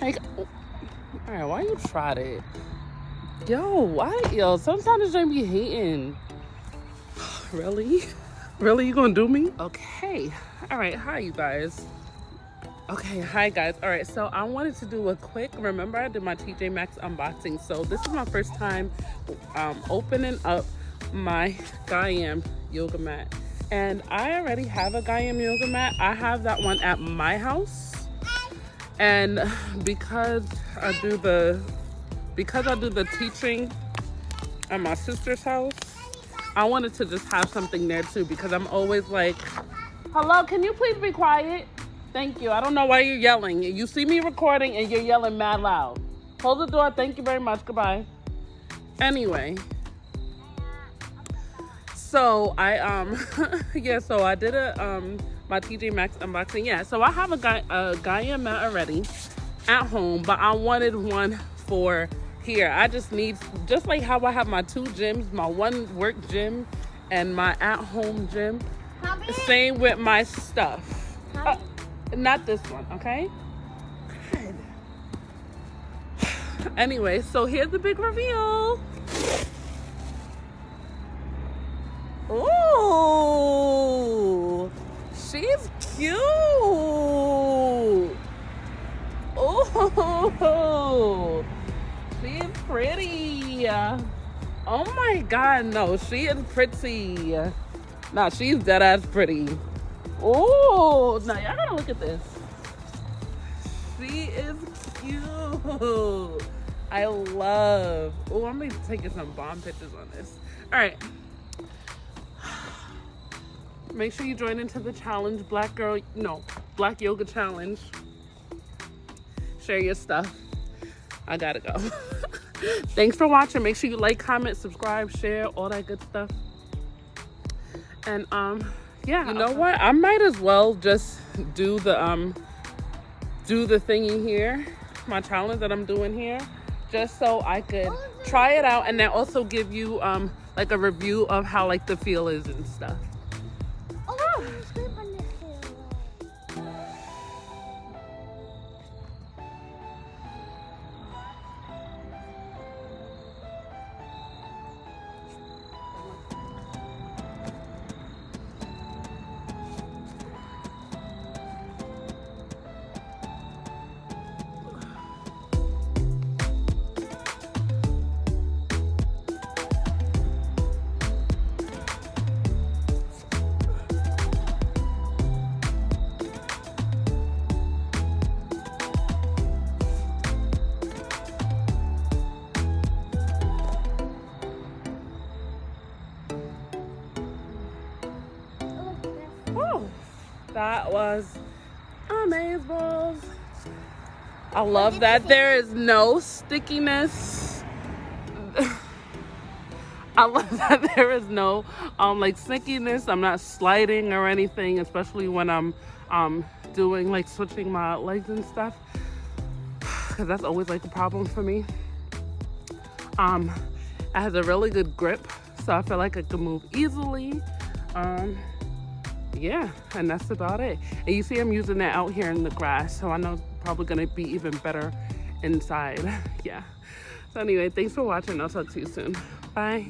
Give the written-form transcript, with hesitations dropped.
Like, all right, why you tried it? Yo, sometimes this joint be hating. Really? Really, you gonna do me? Okay. All right, hi, you guys. Okay, hi, guys. All right, so I wanted to do a quick, remember I did my TJ Maxx unboxing. So this is my first time opening up my Gaiam yoga mat. And I already have a Gaiam yoga mat. I have that one at my house. And because I do the teaching at my sister's house, I wanted to just have something there too, because I'm always like, hello, can you please be quiet? Thank you. I don't know why you're yelling. You see me recording and you're yelling mad loud. Close the door. Thank you very much. Goodbye. Anyway. So I so I did my TJ Maxx unboxing. Yeah, so I have a Gaiam mat already at home, but I wanted one for here. I just need, just like how I have my two gyms, my one work gym and my at-home gym. Same with my stuff. Not this one, okay? Good. Anyway, so here's the big reveal. Ooh, she's cute. Ooh, she's pretty. Oh my God, no, she is pretty. Nah, she's dead ass pretty. Oh, now y'all gotta look at this. She is cute. I love. Oh, I'm gonna take some bomb pictures on this. All right. Make sure you join into the challenge, Black Yoga Challenge. Share your stuff. I gotta go. Thanks for watching. Make sure you like, comment, subscribe, share, all that good stuff. And yeah, you know what? I might as well just do the thingy here, my challenge that I'm doing here, just so I could try it out and then also give you like a review of how like the feel is and stuff. That was amazing. I love that there is no stickiness. I love that there is no like stickiness. I'm not sliding or anything, especially when I'm doing like switching my legs and stuff, because that's always like a problem for me. It has a really good grip, so I feel like I can move easily. Yeah, and that's about it. And you see I'm using that out here in the grass, so I know it's probably gonna be even better inside. Yeah. So anyway, thanks for watching. I'll talk to you soon. Bye.